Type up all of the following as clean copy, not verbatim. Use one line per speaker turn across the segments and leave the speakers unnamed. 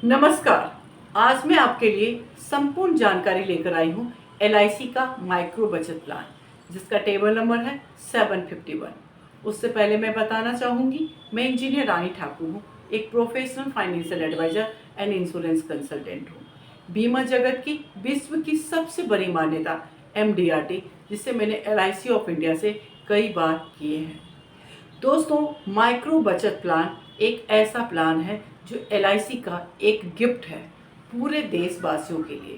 नमस्कार। आज मैं आपके लिए संपूर्ण जानकारी लेकर आई हूँ LIC का माइक्रो बचत प्लान, जिसका टेबल नंबर है 751। उससे पहले मैं बताना चाहूँगी, मैं इंजीनियर रानी ठाकुर हूँ, एक professional financial adviser and insurance consultant हूँ। बीमा जगत की विश्व की सबसे बड़ी मान्यता MDRT, जिसे मैंने LIC ऑफ इंडिया से कई बार किए हैं। दोस्तों, माइक्रो बचत प्लान एक ऐसा प्लान है जो LIC का एक गिफ्ट है पूरे देशवासियों के लिए।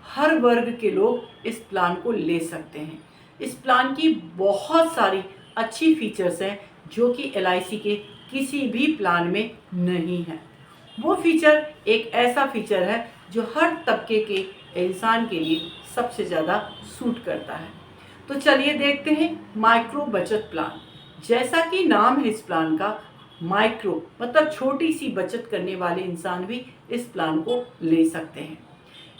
हर वर्ग के लोग इस प्लान को ले सकते हैं। इस प्लान की बहुत सारी अच्छी फीचर्स हैं जो कि LIC के किसी भी प्लान में नहीं है। वो फीचर एक ऐसा फीचर है जो हर तबके के इंसान के लिए सबसे ज़्यादा सूट करता है। तो चलिए देखते हैं माइक्रो बचत प्लान। जैसा कि नाम है इस प्लान का, माइक्रो मतलब छोटी सी बचत करने वाले इंसान भी इस प्लान को ले सकते हैं।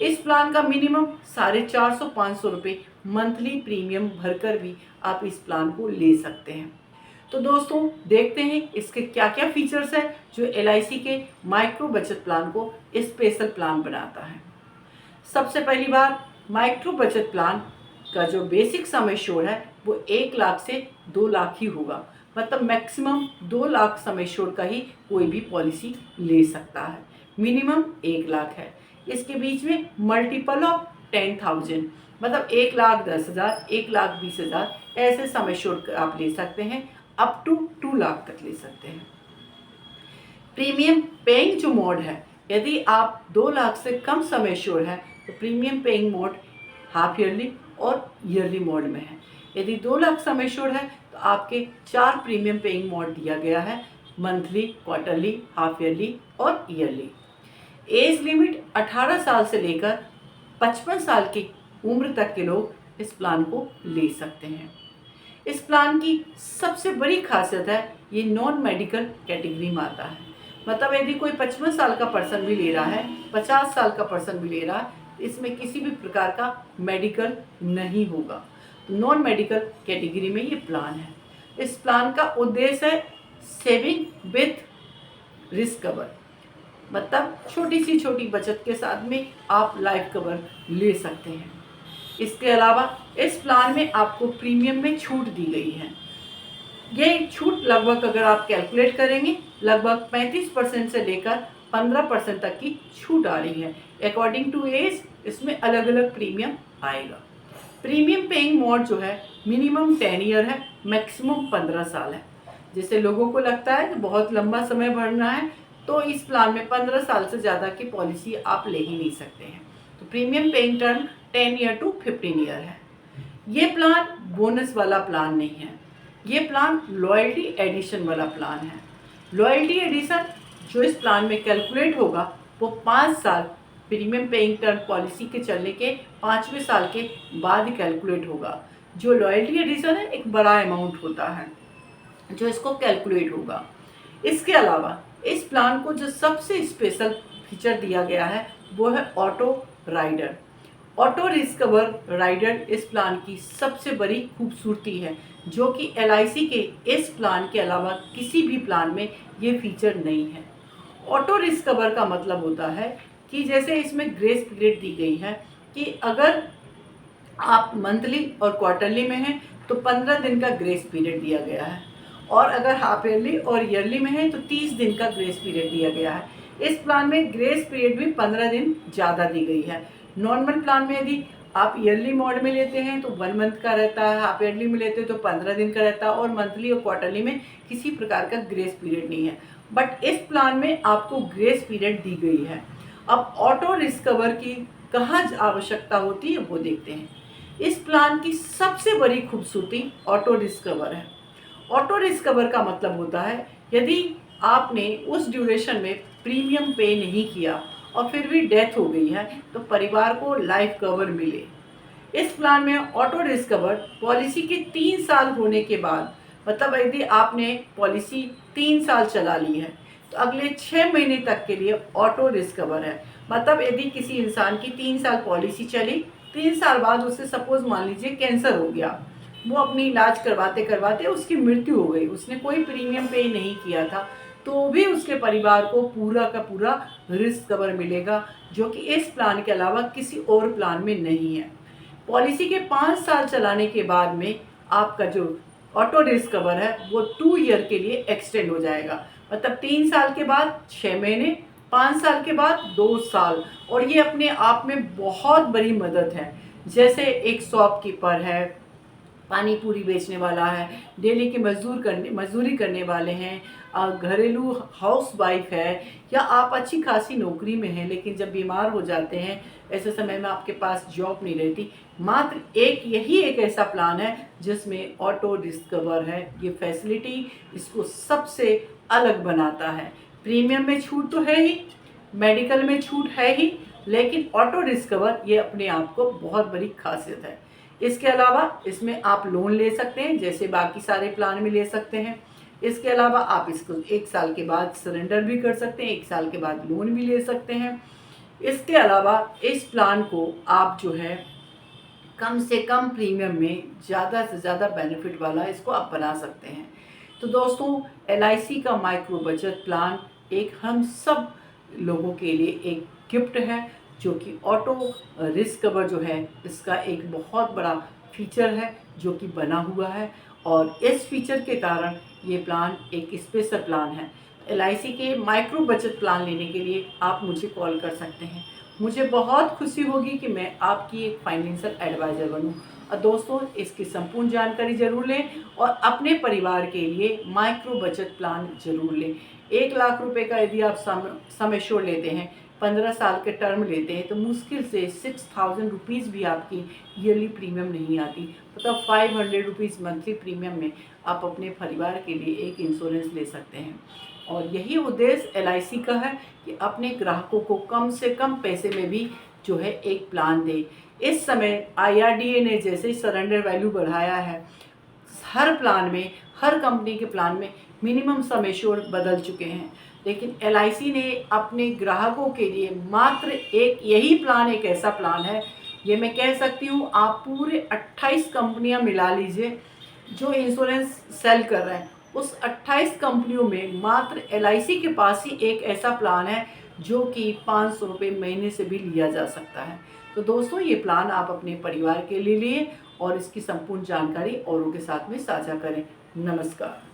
इस प्लान का मिनिमम 450-500 रुपये मंथली प्रीमियम भरकर भी आप इस प्लान को ले सकते हैं। तो दोस्तों, देखते हैं इसके क्या क्या फीचर्स हैं जो LIC के माइक्रो बचत प्लान को स्पेशल प्लान बनाता है। सबसे पहली बार, माइक्रो बचत प्लान का जो बेसिक सम एश्योर्ड है वो 1 लाख से 2 लाख ही होगा। मतलब मैक्सिमम 2 लाख सम एश्योर्ड का ही कोई भी पॉलिसी ले सकता है। मिनिमम 1 लाख है। इसके बीच में मल्टीपल ऑफ 10,000 मतलब 1,10,000, 1,20,000 ऐसे सम एश्योर्ड आप ले सकते हैं। अप टू 2 लाख तक ले सकते हैं। प्रीमियम पेइंग जो मोड है, यदि आप 2 लाख से कम सम एश्योर्ड है तो premium paying mode half yearly और ईयरली मोड में है। यदि 2 लाख सम एश्योर्ड है तो आपके 4 प्रीमियम पेइंग मोड दिया गया है: मंथली, क्वार्टरली, हाफ ईयरली और ईयरली। एज लिमिट 18 साल से लेकर 55 साल की उम्र तक के लोग इस प्लान को ले सकते हैं। इस प्लान की सबसे बड़ी खासियत है ये नॉन मेडिकल कैटेगरी में आता है। मतलब यदि कोई 55 साल का पर्सन भी ले रहा है, 50 साल का पर्सन भी ले रहा है, इसमें किसी भी प्रकार का मेडिकल नहीं होगा। तो नॉन मेडिकल कैटेगरी में ये प्लान है। इस प्लान का उद्देश्य है सेविंग विथ रिस्क कवर, मतलब छोटी सी छोटी बचत के साथ में आप लाइफ कवर ले सकते हैं। इसके अलावा इस प्लान में आपको प्रीमियम में छूट दी गई है। ये छूट लगभग अगर आप कैलकुलेट करेंगे, लगभग 35% से लेकर 15% तक की छूट आ रही है। अकॉर्डिंग टू एज इसमें अलग अलग प्रीमियम आएगा। प्रीमियम पेइंग मोड जो है मिनिमम 10 ईयर है, मैक्सिमम 15 साल है। जैसे लोगों को लगता है कि बहुत लंबा समय भरना है, तो इस प्लान में 15 साल से ज़्यादा की पॉलिसी आप ले ही नहीं सकते हैं। तो premium paying term 10 year to 15 year है। ये प्लान बोनस वाला प्लान नहीं है, ये प्लान लॉयल्टी एडिशन वाला प्लान है। लॉयल्टी एडिशन जो इस प्लान में कैलकुलेट होगा वो 5 साल प्रीमियम पेइंग टर्म पॉलिसी के चलने के 5वें साल के बाद कैलकुलेट होगा। जो लॉयल्टी एडिशन है एक बड़ा अमाउंट होता है जो इसको कैलकुलेट होगा। इसके अलावा इस प्लान को जो सबसे स्पेशल फीचर दिया गया है वो है auto rider. Auto risk cover rider इस प्लान की सबसे बड़ी खूबसूरती है, जो कि LIC के इस प्लान के अलावा किसी भी प्लान में ये फीचर नहीं है। ऑटो रिस्क कवर का मतलब होता है कि जैसे इसमें ग्रेस पीरियड दी गई है कि अगर आप मंथली और क्वार्टरली में हैं तो 15 दिन का ग्रेस पीरियड दिया गया है, और अगर हाफ ईयरली और ईयरली में है तो 30 दिन का ग्रेस पीरियड दिया गया है। इस प्लान में ग्रेस पीरियड भी 15 दिन ज़्यादा दी गई है। नॉर्मल प्लान में यदि आप ईयरली मोड में लेते हैं तो 1 मंथ का रहता है, हाफ ईयरली में लेते हैं तो 15 दिन का रहता है, और मंथली और क्वार्टरली में किसी प्रकार का ग्रेस पीरियड नहीं है। बट इस प्लान में आपको ग्रेस पीरियड दी गई है। अब ऑटो रिस्क कवर की कहाँ आवश्यकता होती है वो देखते हैं। इस प्लान की सबसे बड़ी खूबसूरती ऑटो रिस्क कवर है। ऑटो रिस्क कवर का मतलब होता है यदि आपने उस ड्यूरेशन में प्रीमियम पे नहीं किया और फिर भी डेथ हो गई है तो परिवार को लाइफ कवर मिले। इस प्लान में ऑटो रिस्क कवर पॉलिसी के 3 साल होने के बाद, मतलब यदि आपने पॉलिसी 3 साल चला ली है तो अगले 6 महीने तक के लिए ऑटो रिस्क कवर है। मतलब यदि किसी इंसान की 3 साल पॉलिसी चली, 3 साल बाद उससे सपोज मान लीजिए कैंसर हो गया, वो अपनी इलाज करवाते करवाते उसकी मृत्यु हो गई, उसने कोई प्रीमियम पे नहीं किया था, तो भी उसके परिवार को पूरा का पूरा रिस्क कवर मिलेगा, जो कि इस प्लान के अलावा किसी और प्लान में नहीं है। पॉलिसी के 5 साल चलाने के बाद में आपका जो ऑटो रिस्क कवर है वो 2 ईयर के लिए एक्सटेंड हो जाएगा। मतलब 3 साल के बाद 6 महीने, 5 साल के बाद 2 साल। और ये अपने आप में बहुत बड़ी मदद है। जैसे एक शॉपकीपर है, पानी पूरी बेचने वाला है, डेली के मजदूरी करने वाले हैं, घरेलू हाउस वाइफ है, या आप अच्छी खासी नौकरी में हैं लेकिन जब बीमार हो जाते हैं, ऐसे समय में आपके पास जॉब नहीं रहती, मात्र यही एक ऐसा प्लान है जिसमें ऑटो रिस्क कवर है। ये फैसिलिटी इसको सबसे अलग बनाता है। प्रीमियम में छूट तो है ही, मेडिकल में छूट है ही, लेकिन ऑटो रिस्क कवर ये अपने आप को बहुत बड़ी खासियत है। इसके अलावा इसमें आप लोन ले सकते हैं, जैसे बाकी सारे प्लान में ले सकते हैं। इसके अलावा आप इसको 1 साल के बाद सरेंडर भी कर सकते हैं, 1 साल के बाद लोन भी ले सकते हैं। इसके अलावा इस प्लान को आप जो है कम से कम प्रीमियम में ज़्यादा से ज़्यादा बेनिफिट वाला इसको आप बना सकते हैं। तो दोस्तों, LIC का माइक्रो बचत प्लान एक हम सब लोगों के लिए एक गिफ्ट है, जो कि ऑटो रिस्क कवर जो है इसका एक बहुत बड़ा फीचर है जो कि बना हुआ है। और इस फीचर के कारण ये प्लान एक स्पेशल प्लान है। LIC के माइक्रो बचत प्लान लेने के लिए आप मुझे कॉल कर सकते हैं। मुझे बहुत खुशी होगी कि मैं आपकी एक फाइनेंशियल एडवाइज़र बनूं। और दोस्तों, इसकी संपूर्ण जानकारी ज़रूर लें और अपने परिवार के लिए माइक्रो बचत प्लान ज़रूर लें। 1 लाख रुपए का यदि आप सम एश्योर्ड लेते हैं, 15 साल के टर्म लेते हैं, तो मुश्किल से 6000 रुपीज़ भी आपकी ईयरली प्रीमियम नहीं आती। मतलब 500 रुपीज़ मंथली प्रीमियम में आप अपने परिवार के लिए एक इंश्योरेंस ले सकते हैं। और यही उद्देश्य LIC का है कि अपने ग्राहकों को कम से कम पैसे में भी जो है एक प्लान दे। इस समय IRDA ने जैसे ही सरेंडर वैल्यू बढ़ाया है, हर प्लान में, हर कंपनी के प्लान में मिनिमम सम एश्योर्ड बदल चुके हैं, लेकिन LIC ने अपने ग्राहकों के लिए मात्र एक यही प्लान, एक ऐसा प्लान है, ये मैं कह सकती हूँ आप पूरे 28 कंपनियाँ मिला लीजिए जो इंश्योरेंस सेल कर रहे हैं, उस 28 कंपनियों में मात्र LIC के पास ही एक ऐसा प्लान है जो कि 500 रुपये महीने से भी लिया जा सकता है। तो दोस्तों, ये प्लान आप अपने परिवार के लिए लिए और इसकी संपूर्ण जानकारी औरों के साथ में साझा करें। नमस्कार।